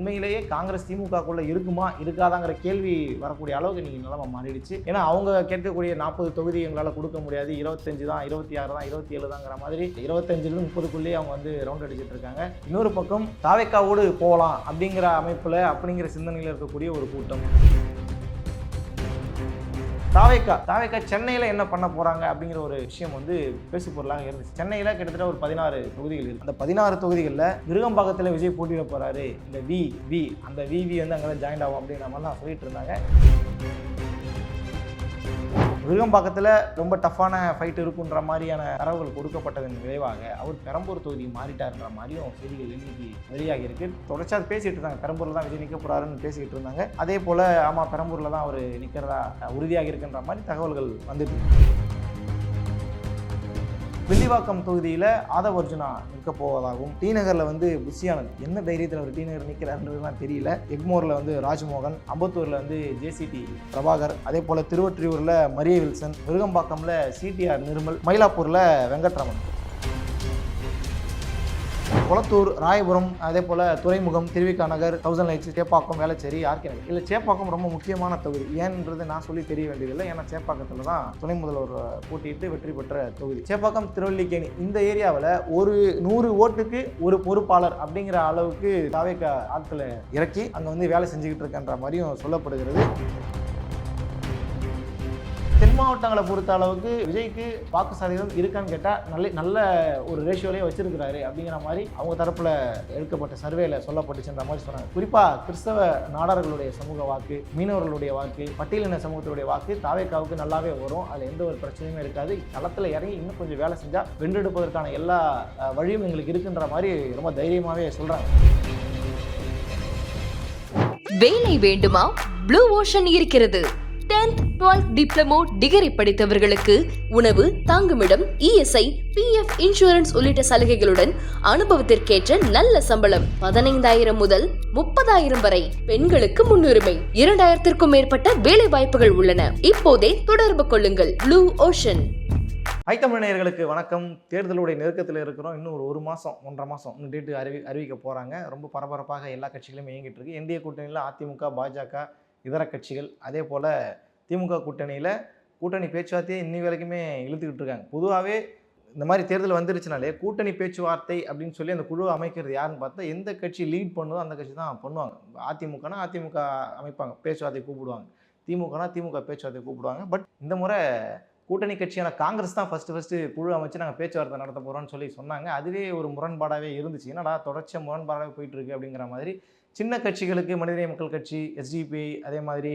உண்மையிலேயே காங்கிரஸ் திமுகக்குள்ள இருக்குமா இருக்காதாங்கிற கேள்வி வரக்கூடிய அளவுக்கு நீங்கள் நிலைமை மாறிடுச்சு. ஏன்னா அவங்க கேட்கக்கூடிய 40 தொகுதி எங்களால் கொடுக்க முடியாது, 25 தான், 26 தான், 27 தாங்கிற மாதிரி 25லேருந்து 30க்குள்ளேயே அவங்க வந்து ரவுண்ட் அடிச்சுட்டு இருக்காங்க. இன்னொரு பக்கம் தாவேக்காவோடு போகலாம் அப்படிங்கிற அமைப்பில் அப்படிங்கிற சிந்தனையில் இருக்கக்கூடிய ஒரு கூட்டம். தாவேக்கா சென்னையில் என்ன பண்ண போகிறாங்க அப்படிங்கிற ஒரு விஷயம் வந்து பேசு பொருளாக இருந்துச்சு. சென்னையில் கிட்டத்தட்ட ஒரு 16 தொகுதிகள் இருக்குது. அந்த 16 தொகுதிகளில் விருகம்பாக்கத்தில் விஜய் போட்டியிட போகிறாரு, இந்த அந்த விவி வந்து அங்கே தான் ஜாயின் ஆகும் அப்படிங்கிற மாதிரிலாம் சொல்லிட்டு இருந்தாங்க. விருகம்பாக்கத்தில் ரொம்ப டஃப்பான ஃபைட் இருக்குன்ற மாதிரியான தரவுகள் கொடுக்கப்பட்டதன் விளைவாக அவர் பெரம்பூர் தொகுதி மாறிட்டார்ன்ற மாதிரியும் செய்திகள் இன்னைக்கு வெளியாகி இருக்கு. தொடர்ச்சியாக பேசிட்டு இருந்தாங்க, பெரம்பூரில் தான் விஜய் நிற்க போறாருன்னு பேசிக்கிட்டு இருந்தாங்க. அதே போல் ஆமாம் பெரம்பூரில் தான் அவர் நிற்கிறதா உறுதியாக இருக்குன்ற மாதிரி தகவல்கள் வந்துட்டு இருக்கு. வில்லிவாக்கம் தொகுதியில் ஆதவ் அர்ஜுனா நிற்க போவதாகவும், டி நகரில் வந்து புஷியானந்த் என்ன தைரியத்தில் அவர் டி நகர் நிற்கிறாருன்றதுலாம் தெரியல. எக்மோரில் வந்து ராஜ்மோகன், அம்பத்தூரில் வந்து ஜேசிடி பிரபாகர், அதே போல் திருவொற்றியூரில் மரிய வில்சன், விருகம்பாக்கம்ல சிடிஆர் நிர்மல், மயிலாப்பூரில் வெங்கட்ரமன், கொளத்தூர், ராயபுரம், அதே போல் துறைமுகம், திருவிக்கா நகர், 1000 லைட்ஸ், சேப்பாக்கம், வேளச்சேரி, ஆர்கே நகர். இல்லை சேப்பாக்கம் ரொம்ப முக்கியமான தொகுதி. ஏன்ன்றது நான் சொல்லி தெரிய வேண்டியதில்லை. ஏன்னா சேப்பாக்கத்தில் தான் துணை முதல்வர் போட்டியிட்டு வெற்றி பெற்ற தொகுதி. சேப்பாக்கம், திருவல்லிக்கேணி இந்த ஏரியாவில் ஒரு 100 ஓட்டுக்கு ஒரு பொறுப்பாளர் அப்படிங்கிற அளவுக்கு தாவேக்கா ஆட்களை இறக்கி அங்கே வந்து வேலை செஞ்சுக்கிட்டு இருக்கன்ற மாதிரியும் சொல்லப்படுகிறது. தென் மாவட்டங்களை பொறுத்த அளவுக்கு விஜய்க்கு வாக்கு சதவீதம் இருக்கான்னு கேட்டால் நல்ல ஒரு ரேஷியோலேயே வச்சிருக்கிறாரு அப்படிங்கிற மாதிரி அவங்க தரப்பில் எடுக்கப்பட்ட சர்வேல சொல்லப்பட்டுச்சுன்ற மாதிரி சொன்னாங்க. குறிப்பாக கிறிஸ்தவ நாடார்களுடைய சமூக வாக்கு, மீனவர்களுடைய வாக்கு, பட்டியலின சமூகத்தினுடைய வாக்கு தாவேக்காவுக்கு நல்லாவே வரும். அதில் எந்த ஒரு பிரச்சனையுமே இருக்காது. களத்தில் இறங்கி இன்னும் கொஞ்சம் வேலை செஞ்சால் வென்றெடுப்பதற்கான எல்லா வழியும் எங்களுக்கு இருக்குன்ற மாதிரி ரொம்ப தைரியமாகவே சொல்கிறாங்க. வேலை வேண்டுமா? ப்ளூ ஓஷன் இருக்கிறது. 10th 12th டிப்ளமோ டிகிரி படித்தவர்களுக்கு உணவு, தங்குமிடம், இஎஸ்ஐ, பிஎஃப், இன்சூரன்ஸ் உள்ளிட்ட சலுகைகளுடன் அனுபவத்திற்கேற்ற நல்ல சம்பளம் 15,000 முதல் 30,000 வரை. பெண்களுக்கு முன்னுரிமை. 2,000க்கும் மேற்பட்ட வேலை வாய்ப்புகள் உள்ளன. இப்போதே தொடர்பு கொள்ளுங்கள். Blue ocean. ஐத்தமிழ் நேயர்களுக்கு வணக்கம். தேர்தலுடைய நெருக்கத்தில் இருக்கிறோம். இன்னும் ஒரு மாதம் 1.5 மாதம் இன்னும் டேட்டு அறிவிக்க போகிறாங்க. ரொம்ப பரபரப்பாக எல்லா கட்சிகளும் இயங்கிட்டு இருக்கு. என்டிஏ கூட்டணியில் அதிமுக, பாஜக, இதர கட்சிகள், அதே போல் திமுக கூட்டணி பேச்சுவார்த்தையை இன்னி வரைக்குமே இழுத்துக்கிட்டு இருக்காங்க. பொதுவாகவே இந்த மாதிரி தேர்தல் வந்துருச்சுனாலே கூட்டணி பேச்சுவார்த்தை அப்படின்னு சொல்லி அந்த குழு அமைக்கிறது யாருன்னு பார்த்தா எந்த கட்சி லீட் பண்ணுதோ அந்த கட்சி தான் பண்ணுவாங்க. அதிமுக அமைப்பாங்க, பேச்சுவார்த்தை கூப்பிடுவாங்க. திமுக பேச்சுவார்த்தை கூப்பிடுவாங்க. பட் இந்த முறை கூட்டணி கட்சியான காங்கிரஸ் தான் ஃபஸ்ட்டு குழு அமைச்சு நாங்கள் பேச்சுவார்த்தை நடத்த போகிறோம்னு சொல்லி சொன்னாங்க. அதுவே ஒரு முரண்பாடாகவே இருந்துச்சு. என்னடா தொடர்ச்சியாக முரண்பாடாகவே போயிட்டுருக்கு அப்படிங்கிற மாதிரி. சின்ன கட்சிகளுக்கு மனிதநேய மக்கள் கட்சி, எஸ்டிபிஐ, அதே மாதிரி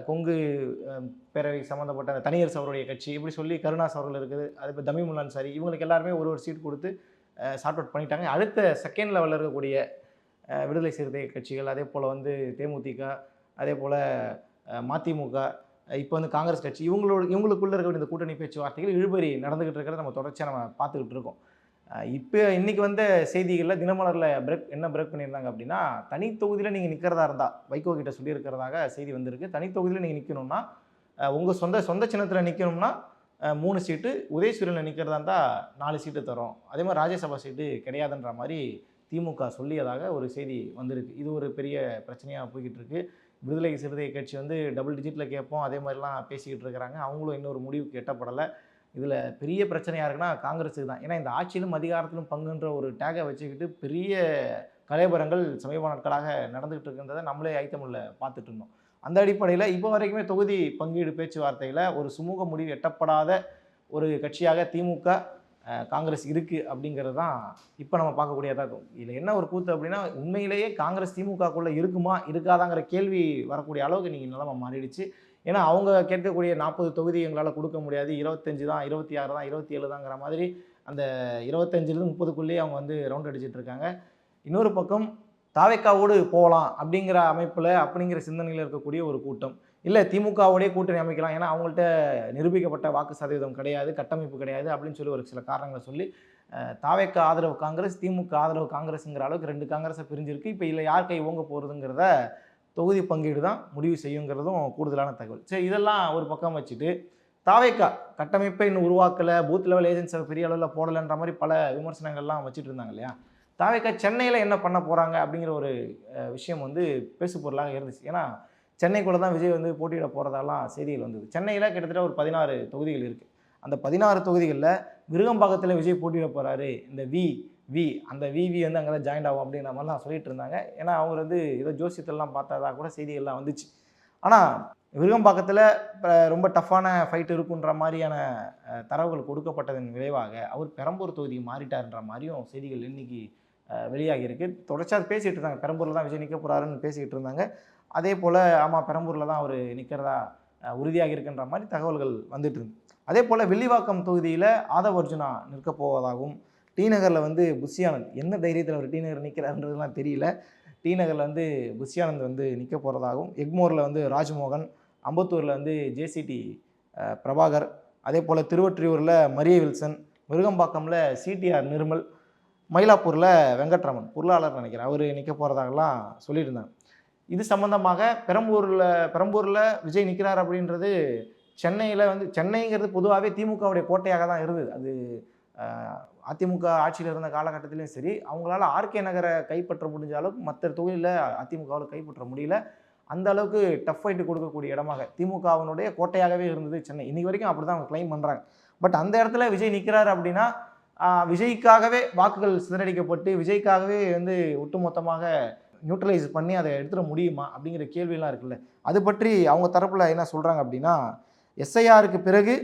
கொங்கு பேரவை சம்மந்தப்பட்ட தனியரசு அவருடைய கட்சி, இப்படி சொல்லி கருணாஸ் அவர்கள் இருக்குது, அதே போல் தமிமுல் அன்சாரி, இவங்களுக்கு எல்லாருமே ஒரு சீட் கொடுத்து சார்ட் அவுட் பண்ணிட்டாங்க. அடுத்த செகண்ட் லெவலில் இருக்கக்கூடிய விடுதலை சிறுத்தை கட்சிகள், அதே போல் வந்து தேமுதிக, அதே போல் மதிமுக, இப்போ வந்து காங்கிரஸ் கட்சி, இவங்களுக்குள்ளே இருக்கக்கூடிய இந்த கூட்டணி பேச்சுவார்த்தைகள் இழுபறி நடந்துக்கிட்டு இருக்கிறத நம்ம தொடர்ச்சியாக நம்ம பார்த்துக்கிட்டு இருக்கோம். இப்போ இன்றைக்கி வந்த செய்திகளில் தினமலரில் என்ன பிரேக் பண்ணியிருந்தாங்க அப்படின்னா, தனி தொகுதியில் நீங்கள் நிற்கிறதா இருந்தால் வைகோ கிட்ட சொல்லியிருக்கிறதாக செய்தி வந்திருக்கு. தனி தொகுதியில் நீங்கள் நிற்கணும்னா உங்கள் சொந்த சின்னத்தில் நிற்கணும்னா 3 சீட்டு, உதயசூரியனில் நிற்கிறதா இருந்தால் 4 சீட்டு தரோம், அதே மாதிரி ராஜ்யசபா சீட்டு கிடையாதுன்ற மாதிரி திமுக சொல்லியதாக ஒரு செய்தி வந்திருக்கு. இது ஒரு பெரிய பிரச்சனையாக போய்கிட்டு இருக்குது. விடுதலை சிறுத்தை கட்சி வந்து டபுள் டிஜிட்டில் கேட்போம் அதே மாதிரிலாம் பேசிக்கிட்டு இருக்கிறாங்க. அவங்களும் இன்னொரு முடிவுக்கு எட்டப்படலை. இதில் பெரிய பிரச்சனையாக இருக்குன்னா காங்கிரஸுக்கு தான். ஏன்னா இந்த ஆட்சியிலும் அதிகாரத்திலும் பங்குன்ற ஒரு டேகை வச்சுக்கிட்டு பெரிய கலைபரங்கள் சமீப நாட்களாக நடந்துகிட்டு இருக்கின்றதை நம்மளே ஐத்தமிழில் பார்த்துட்டு இருந்தோம். அந்த அடிப்படையில் இப்போ வரைக்குமே தொகுதி பங்கீடு பேச்சுவார்த்தையில் ஒரு சுமூக முடிவு எட்டப்படாத ஒரு கட்சியாக திமுக, காங்கிரஸ் இருக்குது அப்படிங்கிறது தான் இப்போ நம்ம பார்க்கக்கூடியதாக இருக்கும். இதில் என்ன ஒரு கூத்து அப்படின்னா, உண்மையிலேயே காங்கிரஸ் திமுகக்குள்ளே இருக்குமா இருக்காதாங்கிற கேள்வி வரக்கூடிய அளவுக்கு நீங்கள் நிலைமை மாறிடுச்சு. ஏன்னா அவங்க கேட்கக்கூடிய 40 தொகுதி எங்களால் கொடுக்க முடியாது, 25 தான், 26 தான், 27 தாங்கிற மாதிரி அந்த 25லேருந்து 30க்குள்ளேயே அவங்க வந்து ரவுண்ட் அடிச்சுட்டு இருக்காங்க. இன்னொரு பக்கம் தாவேக்காவோடு போகலாம் அப்படிங்கிற அமைப்பில் அப்படிங்கிற சிந்தனையில் இருக்கக்கூடிய ஒரு கூட்டம், இல்லை திமுகவோடய கூட்டணி அமைக்கலாம், ஏன்னா அவங்கள்ட்ட நிரூபிக்கப்பட்ட வாக்கு சதவீதம் கிடையாது, கட்டமைப்பு கிடையாது அப்படின்னு சொல்லி ஒரு சில காரணங்களை சொல்லி தாவேக்கா ஆதரவு காங்கிரஸ், திமுக ஆதரவு காங்கிரஸுங்கிற அளவுக்கு 2 காங்கிரஸை பிரிஞ்சிருக்கு. இப்போ இதில் யார் கை ஓங்க போகிறதுங்கிறத தொகுதி பங்கீடு தான் முடிவு செய்யுங்கிறதும் கூடுதலான தகவல். சரி, இதெல்லாம் ஒரு பக்கம் வச்சுட்டு தாவேக்கா கட்டமைப்பை இன்னும் உருவாக்கலை, பூத் லெவல் ஏஜென்ட்ஸை பெரிய அளவில் போடலைன்ற மாதிரி பல விமர்சனங்கள்லாம் வச்சுட்டு இருந்தாங்க இல்லையா. தாவேக்கா சென்னையில் என்ன பண்ண போகிறாங்க அப்படிங்கிற ஒரு விஷயம் வந்து பேசு பொருளாக இருந்துச்சு. ஏன்னா சென்னைக்குள்ளே தான் விஜய் வந்து போட்டியிட போகிறதாலாம் செய்திகள் வந்தது. சென்னையில் கிட்டத்தட்ட ஒரு 16 தொகுதிகள் இருக்குது. அந்த 16 தொகுதிகளில் விருகம்பாக்கத்தில் விஜய் போட்டியிட போகிறாரு. இந்த அந்த விவி வந்து அங்கே தான் ஜாயின் ஆகும் அப்படிங்கிற மாதிரிலாம் சொல்லிட்டு இருந்தாங்க. ஏன்னா அவங்க வந்து ஏதோ ஜோசியத்திலலாம் பார்த்ததா கூட செய்திகள்லாம் வந்துச்சு. ஆனால் விருகம்பாக்கத்தில் ரொம்ப டஃப்பான ஃபைட் இருக்குன்ற மாதிரியான தரவுகள் கொடுக்கப்பட்டதன் விளைவாக அவர் பெரம்பூர் தொகுதிக்கு மாறிட்டார்ன்ற மாதிரியும் செய்திகள் இன்னைக்கு வெளியாகி இருக்கு. தொடர்ச்சியாக பேசிகிட்டு இருந்தாங்க. பெரம்பூரில் தான் விஜய் நிற்க போகிறாருன்னு பேசிக்கிட்டு இருந்தாங்க. அதே போல் ஆமாம் பெரம்பூரில் தான் அவர் நிற்கிறதா உறுதியாக இருக்குன்ற மாதிரி தகவல்கள் வந்துட்டு இருந்து. அதே போல் வில்லிவாக்கம் தொகுதியில் ஆதவ் அர்ஜுனா நிற்க போவதாகவும், டி நகரில் வந்து புஷி ஆனந்த் என்ன தைரியத்தில் அவர் டி நகர் நிற்கிறாருன்றதுலாம் தெரியல. டி நகரில் வந்து புஷி ஆனந்த் வந்து நிற்க போகிறதாகவும், எக்மோரில் வந்து ராஜ்மோகன், அம்பத்தூரில் வந்து ஜேசிடி பிரபாகர், அதே போல் திருவொற்றியூரில் மரிய வில்சன், விருகம்பாக்கமில் சிடிஆர் நிர்மல், மயிலாப்பூரில் வெங்கட்ராமன் பொருளாளர் நினைக்கிறேன் அவர் நிற்க போகிறதாகலாம் சொல்லியிருந்தாங்க. இது சம்மந்தமாக பெரம்பூரில் விஜய் நிற்கிறார் அப்படின்றது சென்னையில் வந்து சென்னைங்கிறது பொதுவாகவே திமுகவுடைய கோட்டையாக தான் இருந்தது. அது அதிமுக ஆட்சியில் இருந்த காலகட்டத்திலையும் சரி, அவங்களால ஆர்கே நகரை கைப்பற்ற முடிஞ்ச அளவுக்கு மற்ற தொகுதியில் அதிமுகவில் கைப்பற்ற முடியல. அந்த அளவுக்கு டஃப் ஃபைட்டு கொடுக்கக்கூடிய இடமாக திமுகவினுடைய கோட்டையாகவே இருந்தது சென்னை. இன்றைக்கி வரைக்கும் அப்படி தான் அவங்க கிளைம் பண்ணுறாங்க. பட் அந்த இடத்துல விஜய் நிற்கிறார் அப்படின்னா விஜய்க்காகவே வாக்குகள் சிதறடிக்கப்பட்டு விஜய்க்காகவே வந்து ஒட்டுமொத்தமாக நியூட்ரலைஸ் பண்ணி அதை எடுத்துட முடியுமா அப்படிங்கிற கேள்வியெல்லாம் இருக்குல்ல. அது பற்றி அவங்க தரப்பில் என்ன சொல்கிறாங்க அப்படின்னா, எஸ்ஐஆருக்கு பிறகு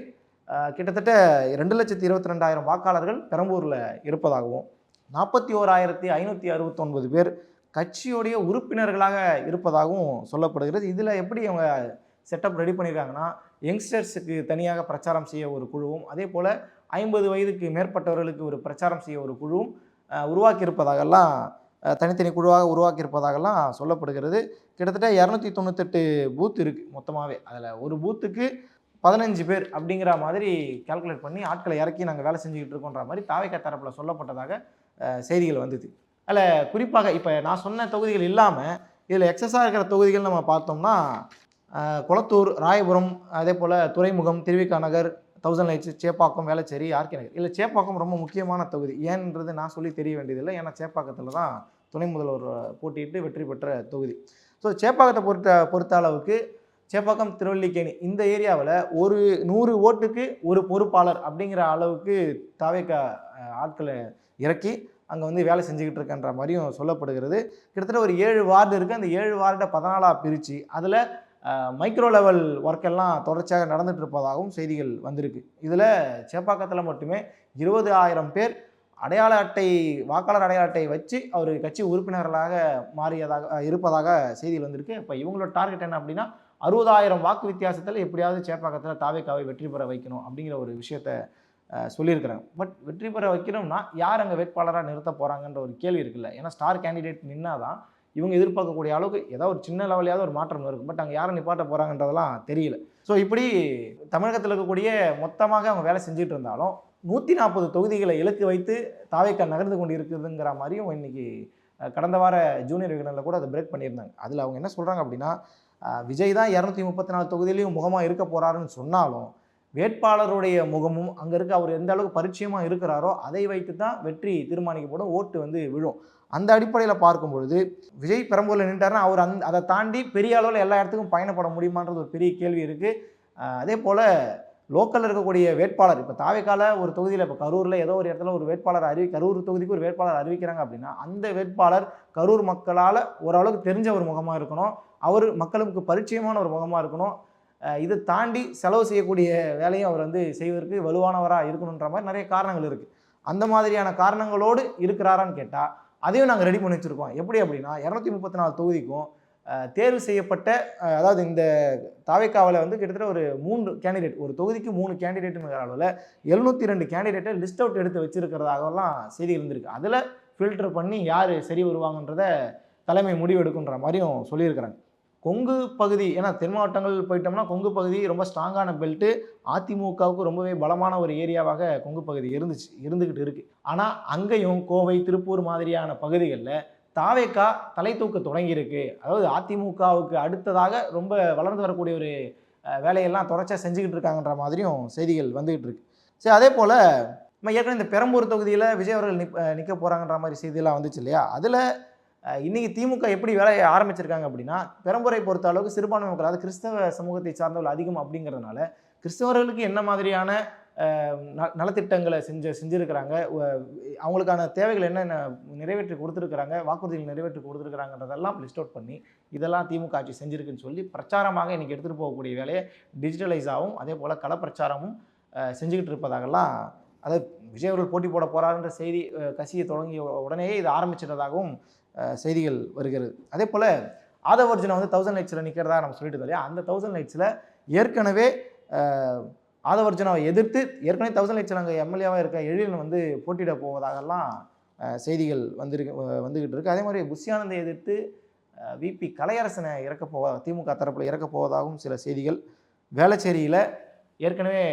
கிட்டத்தட்ட 2,22,000 வாக்காளர்கள் பெரம்பூரில் இருப்பதாகவும், 41,569 பேர் கட்சியுடைய உறுப்பினர்களாக இருப்பதாகவும் சொல்லப்படுகிறது. இதில் எப்படி அவங்க செட்டப் ரெடி பண்ணியிருக்காங்கன்னா, யங்ஸ்டர்ஸுக்கு தனியாக பிரச்சாரம் செய்ய ஒரு குழுவும், அதே போல் 50 வயதுக்கு மேற்பட்டவர்களுக்கு ஒரு பிரச்சாரம் செய்ய ஒரு குழுவும் உருவாக்கியிருப்பதாகலாம், தனித்தனி குழுவாக உருவாக்கியிருப்பதாகலாம் சொல்லப்படுகிறது. கிட்டத்தட்ட 298 பூத் இருக்குது மொத்தமாகவே. அதில் ஒரு பூத்துக்கு 15 பேர் அப்படிங்கிற மாதிரி கால்குலேட் பண்ணி ஆட்களை இறக்கி நாங்கள் வேலை செஞ்சுக்கிட்டு இருக்கோன்ற மாதிரி தாவேக்கா தரப்பில் சொல்லப்பட்டதாக செய்திகள் வந்தது. அதில் குறிப்பாக இப்போ நான் சொன்ன தொகுதிகள் இல்லாமல் இதில் எக்ஸஸாக இருக்கிற தொகுதிகள் நம்ம பார்த்தோம்னா கொளத்தூர், ராயபுரம், அதே போல் துறைமுகம், திருவிக நகர், 1000 லைட்ஸ், சேப்பாக்கம், வேளச்சேரி, ஆர்கே நகர். இல்லை சேப்பாக்கம் ரொம்ப முக்கியமான தொகுதி. ஏன்ன்றது நான் சொல்லி தெரிய வேண்டியதில்லை. ஏன்னா சேப்பாக்கத்தில் தான் துணை முதல்வர் போட்டியிட்டு வெற்றி பெற்ற தொகுதி. ஸோ சேப்பாக்கத்தை பொறுத்த அளவுக்கு சேப்பாக்கம், திருவல்லிக்கேணி இந்த ஏரியாவில் ஒரு 100 ஓட்டுக்கு ஒரு பொறுப்பாளர் அப்படிங்கிற அளவுக்கு தாவேக்கா ஆட்களை இறக்கி அங்கே வந்து வேலை செஞ்சுக்கிட்டு இருக்கன்ற மாதிரியும் சொல்லப்படுகிறது. கிட்டத்தட்ட ஒரு 7 வார்டு இருக்குது. அந்த 7 வார்டை 14 பிரித்து அதில் மைக்ரோ லெவல் ஒர்க்கெல்லாம் தொடர்ச்சியாக நடந்துட்டு இருப்பதாகவும் செய்திகள் வந்திருக்கு. இதில் சேப்பாக்கத்தில் மட்டுமே 20,000 பேர் அடையாள அட்டை, வாக்காளர் அடையாள அட்டையை வச்சு அவர் கட்சி உறுப்பினர்களாக மாறியதாக இருப்பதாக செய்திகள் வந்திருக்கு. இப்போ இவங்களோட டார்கெட் என்ன அப்படின்னா 60,000 வாக்கு வித்தியாசத்தில் எப்படியாவது சேப்பாக்கத்தில் தாவேக்காவை வெற்றி பெற வைக்கணும் அப்படிங்கிற ஒரு விஷயத்தை சொல்லியிருக்கிறாங்க. பட் வெற்றி பெற வைக்கணும்னா யார் அங்கே வேட்பாளராக நிறுத்த போகிறாங்கன்ற ஒரு கேள்வி இருக்குல்ல. ஏன்னா ஸ்டார் கேண்டிடேட் நின்னாதான் இவங்க எதிர்பார்க்கக்கூடிய அளவுக்கு ஏதாவது ஒரு சின்ன லெவலையாவது ஒரு மாற்றம் இருக்கும். பட் அங்கே யாரை நிப்பாட்ட போகிறாங்கன்றதெல்லாம் தெரியல. ஸோ இப்படி தமிழகத்தில் இருக்கக்கூடிய மொத்தமாக அவங்க வேலை செஞ்சுட்டு இருந்தாலும் 140 தொகுதிகளை இலக்கு வைத்து தாவேக்கா நகர்ந்து கொண்டு இருக்குதுங்கிற மாதிரியும் இன்னைக்கு கடந்த வார ஜூனியர் விகடனில் கூட அதை பிரேக் பண்ணியிருந்தாங்க. அதில் அவங்க என்ன சொல்கிறாங்க அப்படின்னா, விஜய் தான் 234 தொகுதியிலையும் முகமாக இருக்க போகிறாருன்னு சொன்னாலும் வேட்பாளருடைய முகமும் அங்கே இருக்க அவர் எந்த அளவுக்கு பரிச்சயமாக இருக்கிறாரோ அதை வைத்து தான் வெற்றி தீர்மானிக்கப்படும், ஓட்டு வந்து விழும். அந்த அடிப்படையில் பார்க்கும்பொழுது விஜய் பெரம்பூரில் நின்றாருன்னா அவர் அதை தாண்டி பெரிய அளவில் எல்லா இடத்துக்கும் பயணப்பட முடியுமான்றது ஒரு பெரிய கேள்வி இருக்குது. அதே போல் லோக்கலில் இருக்கக்கூடிய வேட்பாளர் இப்போ தாவேக்கால ஒரு தொகுதியில் இப்போ கரூரில் ஏதோ ஒரு இடத்துல ஒரு வேட்பாளர் கரூர் தொகுதிக்கு ஒரு வேட்பாளர் அறிவிக்கிறாங்க அப்படின்னா அந்த வேட்பாளர் கரூர் மக்களால் ஓரளவுக்கு தெரிஞ்ச ஒரு முகமாக இருக்கணும், அவர் மக்களுக்கு பரிச்சயமான ஒரு முகமாக இருக்கணும். இதை தாண்டி செலவு செய்யக்கூடிய வேலையும் அவர் வந்து செய்வதற்கு வலுவானவராக இருக்கணுன்ற மாதிரி நிறைய காரணங்கள் இருக்குது. அந்த மாதிரியான காரணங்களோடு இருக்கிறாரான்னு கேட்டால் அதையும் நாங்கள் ரெடி பண்ணி வச்சுருக்கோம். எப்படி அப்படின்னா 234 தொகுதிக்கும் தேர்வு செய்யப்பட்ட, அதாவது இந்த தாவேக்காவில் வந்து கிட்டத்தட்ட ஒரு 3 கேண்டிடேட், ஒரு தொகுதிக்கு 3 கேண்டிடேட்டுங்கிற அளவில் 702 கேண்டிடேட்டை லிஸ்ட் அவுட் எடுத்து வச்சுருக்கிறதாகலாம் செய்தி இருந்திருக்கு. அதில் ஃபில்டர் பண்ணி யார் சரி வருவாங்கன்றத தலைமை முடிவெடுக்குன்ற மாதிரியும் சொல்லியிருக்கிறாங்க. கொங்கு பகுதி, ஏன்னா தென் மாவட்டங்கள் போயிட்டோம்னா கொங்கு பகுதி ரொம்ப ஸ்ட்ராங்கான பெல்ட்டு, அதிமுகவுக்கு ரொம்பவே பலமான ஒரு ஏரியாவாக கொங்கு பகுதி இருந்துக்கிட்டு இருக்குது. ஆனால் அங்கேயும் கோவை, திருப்பூர் மாதிரியான பகுதிகளில் தாவேக்கா தலை தூக்க தொடங்கியிருக்கு. அதாவது அதிமுகவுக்கு அடுத்ததாக ரொம்ப வளர்ந்து வரக்கூடிய ஒரு வேலையெல்லாம் தொடர்ச்சியாக செஞ்சுக்கிட்டு இருக்காங்கன்ற மாதிரியும் செய்திகள் வந்துக்கிட்டு இருக்கு. சரி, அதே போல் நம்ம ஏற்கனவே இந்த பெரம்பூர் தொகுதியில் விஜய் அவர்கள் நிற்க போகிறாங்கன்ற மாதிரி செய்தியெல்லாம் வந்துச்சு இல்லையா? அதில் இன்றைக்கி திமுக எப்படி வேலையை ஆரம்பிச்சிருக்காங்க அப்படின்னா, பெரம்பூரை பொறுத்த அளவுக்கு சிறுபான்மை மக்கள், அதாவது கிறிஸ்தவ சமூகத்தை சார்ந்தவர்கள் அதிகம் அப்படிங்கிறதுனால கிறிஸ்தவர்களுக்கு என்ன மாதிரியான நலத்திட்டங்களை செஞ்சுருக்கிறாங்க, அவங்களுக்கான தேவைகள் என்னென்ன நிறைவேற்றி கொடுத்துருக்குறாங்க, வாக்குறுதிகள் நிறைவேற்றி கொடுத்துருக்குறாங்கன்றதெல்லாம் லிஸ்ட் அவுட் பண்ணி இதெல்லாம் திமுக ஆட்சி செஞ்சுருக்குன்னு சொல்லி பிரச்சாரமாக இன்றைக்கி எடுத்துகிட்டு போகக்கூடிய வேலையை டிஜிட்டலைஸாகவும் அதே போல் களப்பிரச்சாரமும் செஞ்சுக்கிட்டு இருப்பதாகலாம், அதாவது விஜய் அவர்கள் போட்டி போட போகிறாருன்ற செய்தி கசியை தொடங்கிய உடனேயே இது ஆரம்பிச்சிட்டதாகவும் செய்திகள் வருகிறது. அதே போல் ஆதவர்ஜுனை வந்து 1000 லைட்ஸில் நிற்கிறதா நம்ம சொல்லிட்டு இல்லையா? அந்த 1000 லைட்ஸில் ஏற்கனவே ஆதவர்ஜுனாவை எதிர்த்து ஏற்கனவே 1000 லைட்ஸில் அங்கே எம்எல்ஏவாக இருக்க எழிலன் வந்து போட்டியிட போவதாகலாம் செய்திகள் வந்துக்கிட்டு இருக்குது. அதே மாதிரி புஷ்யானந்தை எதிர்த்து விபி கலையரசனை திமுக தரப்பில் இறக்க போவதாகவும் சில செய்திகள். வேளச்சேரியில் ஏற்கனவே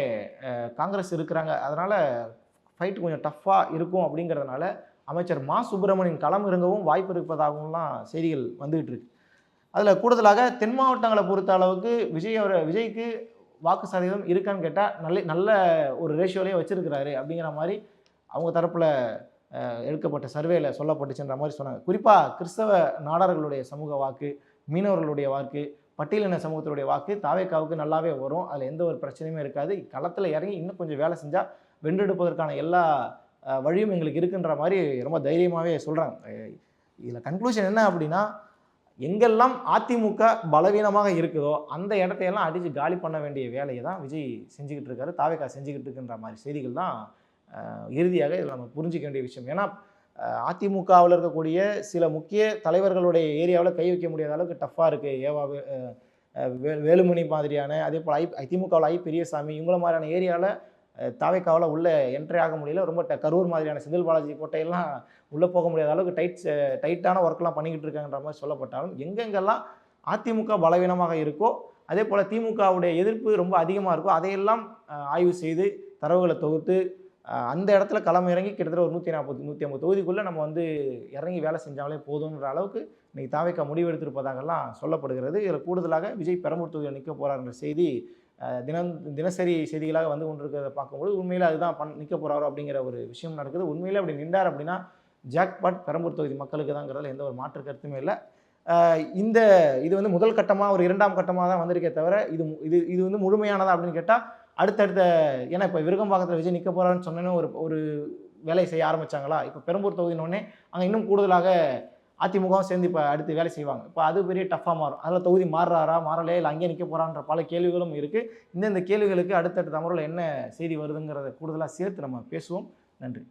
காங்கிரஸ் இருக்கிறாங்க, அதனால் ஃபைட் கொஞ்சம் டஃப்பாக இருக்கும் அப்படிங்கிறதுனால அமைச்சர் மா சுப்பிரமணியன் களம் இறங்கவும் வாய்ப்பு இருப்பதாகவும்லாம் செய்திகள் வந்துகிட்டு இருக்கு. அதில் கூடுதலாக தென் மாவட்டங்களை பொறுத்த அளவுக்கு விஜய்க்கு வாக்கு சதவீதம் இருக்கான்னு கேட்டால் நல்ல ஒரு ரேஷியோலேயே வச்சுருக்கிறாரு அப்படிங்கிற மாதிரி அவங்க தரப்பில் எடுக்கப்பட்ட சர்வேயில் சொல்லப்பட்டுச்சுன்ற மாதிரி சொன்னாங்க. குறிப்பாக கிறிஸ்தவ நாடார்களுடைய சமூக வாக்கு, மீனவர்களுடைய வாக்கு, பட்டியலின சமூகத்தினுடைய வாக்கு தாவேக்காவுக்கு நல்லாவே வரும். அதில் எந்த ஒரு பிரச்சனையுமே இருக்காது. களத்தில் இறங்கி இன்னும் கொஞ்சம் வேலை செஞ்சால் வென்றெடுப்பதற்கான எல்லா வழியும் எங்களுக்கு இருக்குன்ற மாதிரி ரொம்ப தைரியமாகவே சொல்கிறாங்க. இதில் கன்க்ளூஷன் என்ன அப்படின்னா, எங்கெல்லாம் அதிமுக பலவீனமாக இருக்குதோ அந்த இடத்தையெல்லாம் அடித்து காலி பண்ண வேண்டிய வேலையை தான் விஜய் செஞ்சுக்கிட்டு இருக்காரு, தாவேக்கா செஞ்சுக்கிட்டு இருக்குன்ற மாதிரி செய்திகள் தான் இறுதியாக இதில் நம்ம புரிஞ்சிக்க வேண்டிய விஷயம். ஏன்னா அதிமுகவில் இருக்கக்கூடிய சில முக்கிய தலைவர்களுடைய ஏரியாவில் கை வைக்க முடியாத அளவுக்கு டஃப்பாக இருக்குது. வேலுமணி மாதிரியான, அதே போல் திமுகவில் பெரியசாமி இவங்கள மாதிரியான ஏரியாவில் தாவேக்காவில் உள்ள என்ட்ரி ஆக முடியல. ரொம்ப கரூர் மாதிரியான செந்தில் பாலாஜி கோட்டையெல்லாம் உள்ளே போக முடியாத அளவுக்கு டைட்டான ஒர்க்லாம் பண்ணிக்கிட்டு இருக்காங்கன்ற மாதிரி சொல்லப்பட்டாலும், எங்கெங்கெல்லாம் அதிமுக பலவீனமாக இருக்கோ அதே போல் திமுகவுடைய எதிர்ப்பு ரொம்ப அதிகமாக இருக்கோ அதையெல்லாம் ஆய்வு செய்து தரவுகளை தொகுத்து அந்த இடத்துல களம் இறங்கி கிட்டத்தட்ட ஒரு 140-150 தொகுதிக்குள்ளே நம்ம வந்து இறங்கி வேலை செஞ்சாலே போதுன்ற அளவுக்கு இன்றைக்கி தாவேக்கா முடிவெடுத்திருப்பதாகலாம் சொல்லப்படுகிறது. இதில் கூடுதலாக விஜய் பெரம்பூர் தொகுதியில் நிற்க போகிறாருன்ற செய்தி தினசரி செய்திகளாக வந்து கொண்டிருக்கிறத பார்க்கும்போது உண்மையில் அதுதான் நிற்க போகிறாரோ அப்படிங்கிற ஒரு விஷயம் நடக்குது. உண்மையில் அப்படி நின்றார் அப்படின்னா ஜாக்பாட் பெரம்பூர் தொகுதி மக்களுக்கு தாங்கிறதுல எந்த ஒரு மாற்று கருத்துமே இல்லை. இது வந்து முதல் கட்டமாக ஒரு 2ஆம் கட்டமாக தான் வந்திருக்கே தவிர இது வந்து முழுமையானதா அப்படின்னு கேட்டால் அடுத்தடுத்த, ஏன்னா இப்போ விருகம்பாக்கத்தில் விஜய் நிற்க போகிறாருன்னு சொன்னோன்னே ஒரு வேலையை செய்ய ஆரம்பித்தாங்களா? இப்போ பெரம்பூர் தொகுதினோடனே அங்கே இன்னும் கூடுதலாக அதிமுகவும் சேர்ந்து இப்போ அடுத்து வேலை செய்வாங்க. இப்போ அது பெரிய டஃப்பாக மாறும். அதில் தொகுதி மாறலையே இல்லை அங்கேயே நிற்க போகிறான்ற பல கேள்விகளும் இருக்குது. இந்த கேள்விகளுக்கு அடுத்தடுத்த அமர்வில் என்ன செய்தி வருதுங்கிறத கூடுதலாக சேர்த்து நம்ம பேசுவோம். நன்றி.